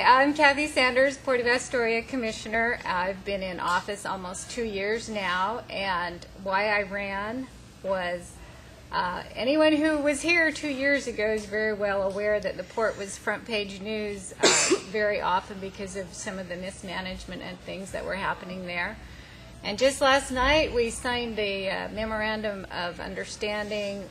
I'm Kathy Sanders, Port of Astoria Commissioner. I've been in office almost 2 years now, and why I ran was anyone who was here 2 years ago is very well aware that the port was front page news very often because of some of the mismanagement and things that were happening there. And just last night we signed a memorandum of understanding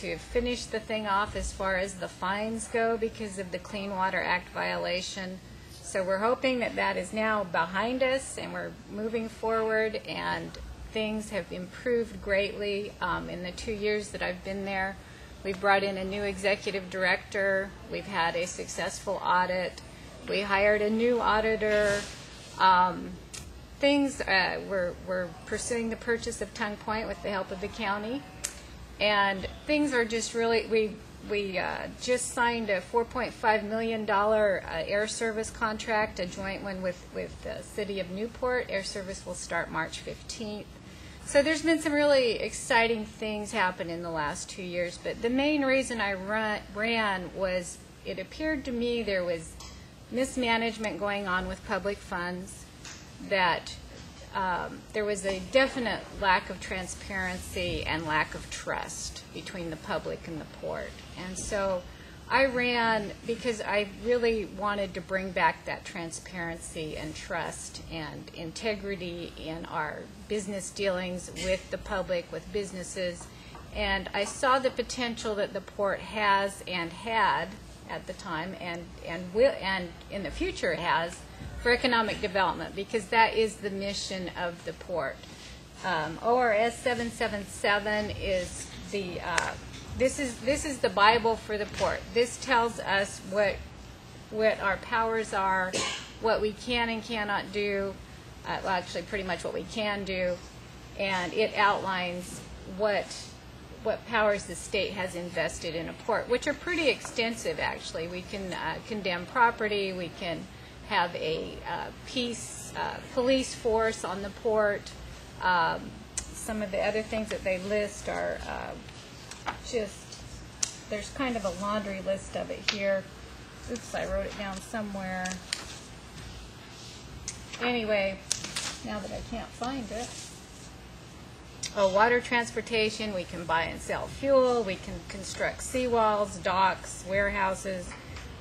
to finish the thing off as far as the fines go because of the Clean Water Act violation. So we're hoping that that is now behind us and we're moving forward, and things have improved greatly in the 2 years that I've been there. We've brought in a new executive director. We've had a successful audit. We hired a new auditor. We're pursuing the purchase of Tongue Point with the help of the county, and things are just really, we just signed a $4.5 million air service contract, a joint one with the city of Newport. Air service will start March 15th. So there's been some really exciting things happen in the last 2 years, but the main reason I ran was it appeared to me there was mismanagement going on with public funds, that there was a definite lack of transparency and lack of trust between the public and the port. And so I ran because I really wanted to bring back that transparency and trust and integrity in our business dealings with the public, with businesses. And I saw the potential that the port has and had at the time and in the future has for economic development, because that is the mission of the port. ORS 777 is the this is the Bible for the port. This tells us what our powers are, what we can and cannot do. Well, actually, pretty much what we can do, and it outlines what powers the state has invested in a port, which are pretty extensive. Actually, we can condemn property. We can have a police force on the port. Some of the other things that they list are there's kind of a laundry list of it here. Oops, I wrote it down somewhere. Anyway, now that I can't find it. Oh, water transportation, we can buy and sell fuel, we can construct seawalls, docks, warehouses,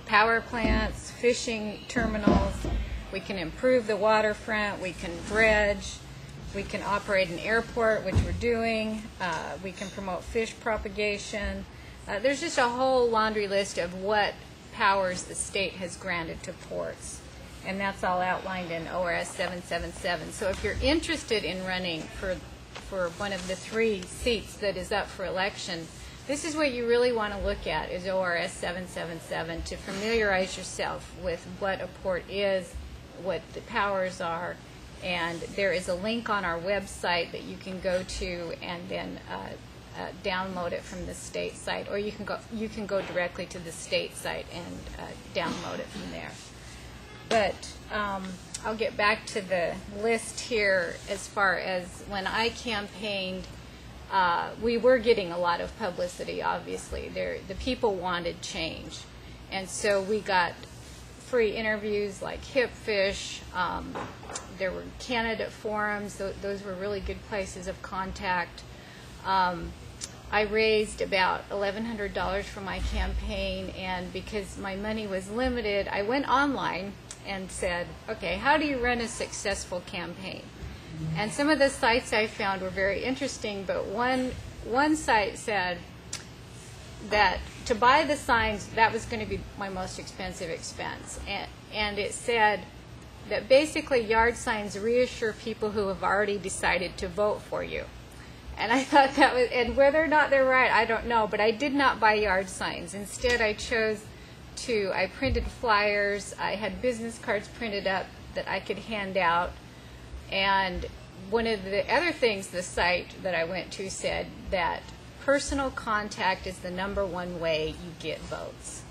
power plants, fishing terminals, we can improve the waterfront, we can dredge, we can operate an airport, which we're doing, we can promote fish propagation. There's just a whole laundry list of what powers the state has granted to ports, and that's all outlined in ORS 777. So if you're interested in running for one of the 3 seats that is up for election, this is what you really want to look at, is ORS 777, to familiarize yourself with what a port is, what the powers are, and there is a link on our website that you can go to and then download it from the state site, or you can go directly to the state site and download it from there. But I'll get back to the list here. As far as when I campaigned, we were getting a lot of publicity, obviously. The people wanted change. And so we got free interviews like HipFish. There were candidate forums. Those were really good places of contact. I raised about $1,100 for my campaign, and because my money was limited, I went online and said, okay, how do you run a successful campaign? And some of the sites I found were very interesting, but one site said that to buy the signs, that was going to be my most expensive expense. And it said that basically yard signs reassure people who have already decided to vote for you. And I thought that was, and whether or not they're right, I don't know, but I did not buy yard signs. Instead, I printed flyers. I had business cards printed up that I could hand out. And one of the other things the site that I went to said that personal contact is the #1 way you get votes.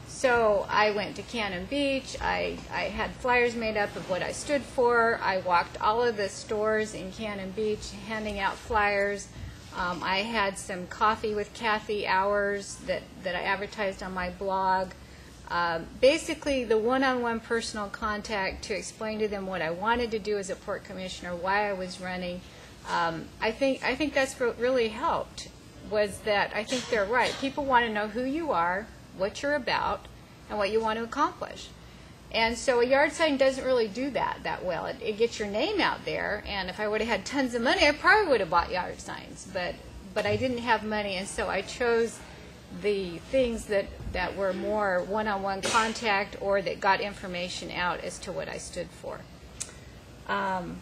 So I went to Cannon Beach. I had flyers made up of what I stood for. I walked all of the stores in Cannon Beach handing out flyers. I had some coffee with Kathy hours that I advertised on my blog. Basically, the one-on-one personal contact to explain to them what I wanted to do as a port commissioner, why I was running. I think that's what really helped, was that I think they're right. People want to know who you are, what you're about, and what you want to accomplish. And so a yard sign doesn't really do that well. It gets your name out there, and if I would have had tons of money, I probably would have bought yard signs. But I didn't have money, and so I chose the things that were more one-on-one contact or that got information out as to what I stood for. And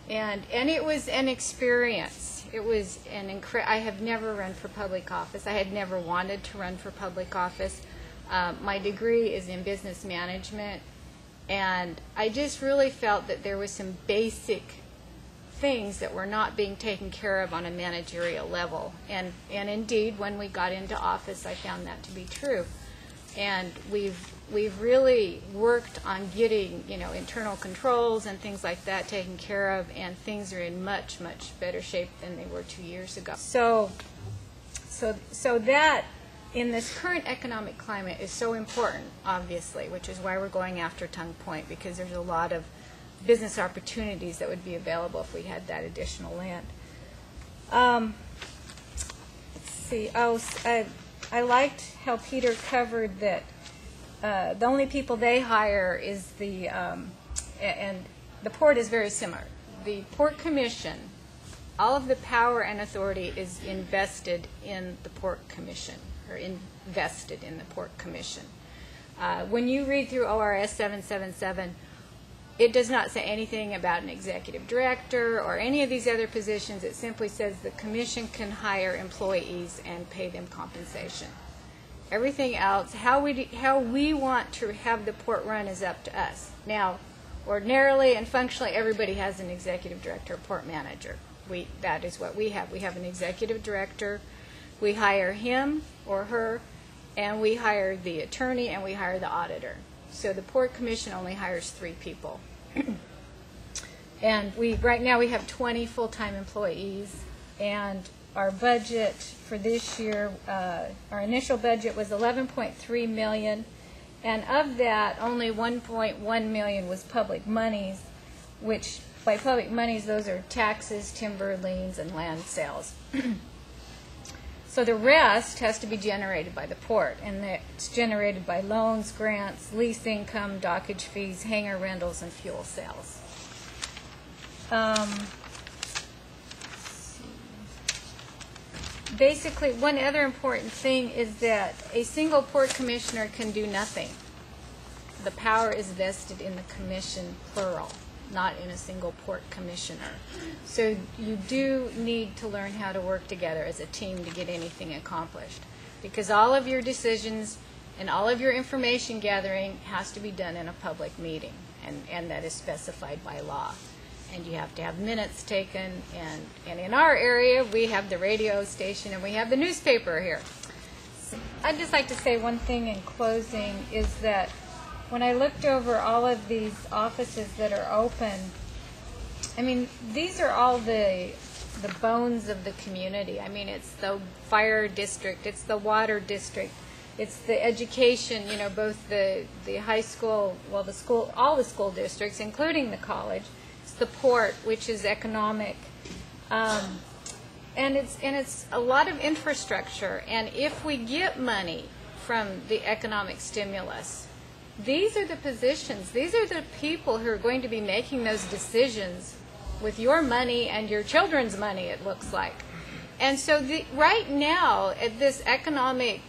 it was an experience. It was I have never run for public office. I had never wanted to run for public office. My degree is in business management, and I just really felt that there was some basic things that were not being taken care of on a managerial level. And indeed, when we got into office, I found that to be true. And we've really worked on getting, internal controls and things like that taken care of, and things are in much, much better shape than they were 2 years ago. So that, in this current economic climate, is so important, obviously, which is why we're going after Tongue Point, because there's a lot of business opportunities that would be available if we had that additional land. Let's see. I liked how Peter covered that the only people they hire is and the port is very similar. The Port Commission, all of the power and authority is invested in the Port Commission, or invested in the Port Commission. When you read through ORS 777, it does not say anything about an executive director or any of these other positions. It simply says the commission can hire employees and pay them compensation. Everything else, how we want to have the port run, is up to us. Now, ordinarily and functionally, everybody has an executive director or port manager. That is what we have. We have an executive director. We hire him or her, and we hire the attorney, and we hire the auditor. So the Port Commission only hires 3 people. And right now we have 20 full-time employees, and our budget for this year, our initial budget was $11.3 million, and of that, only $1.1 million was public monies, which by public monies, those are taxes, timber, liens, and land sales. So the rest has to be generated by the port, and it's generated by loans, grants, lease income, dockage fees, hangar rentals, and fuel sales. Basically, one other important thing is that a single port commissioner can do nothing. The power is vested in the commission, plural, not in a single port commissioner. So you do need to learn how to work together as a team to get anything accomplished, because all of your decisions and all of your information gathering has to be done in a public meeting, and that is specified by law. And you have to have minutes taken, and in our area we have the radio station and we have the newspaper here. So I'd just like to say one thing in closing, is that when I looked over all of these offices that are open, I mean, these are all the bones of the community. I mean, it's the fire district, it's the water district, it's the education, both the high school, well, the school, all the school districts, including the college. It's the port, which is economic, and it's a lot of infrastructure. And if we get money from the economic stimulus, these are the positions, these are the people who are going to be making those decisions with your money and your children's money, it looks like. And so right now, at this economic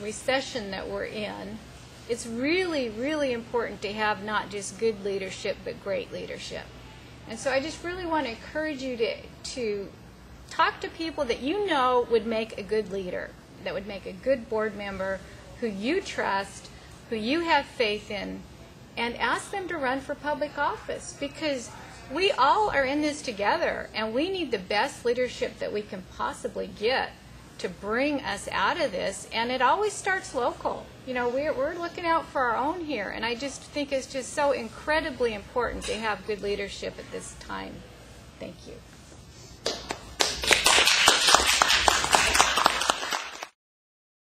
recession that we're in, it's really, really important to have not just good leadership, but great leadership. And so I just really want to encourage you to talk to people that you know would make a good leader, that would make a good board member, who you trust, who you have faith in, and ask them to run for public office, because we all are in this together, and we need the best leadership that we can possibly get to bring us out of this. And it always starts local. We're looking out for our own here, and I just think it's just so incredibly important to have good leadership at this time. Thank you.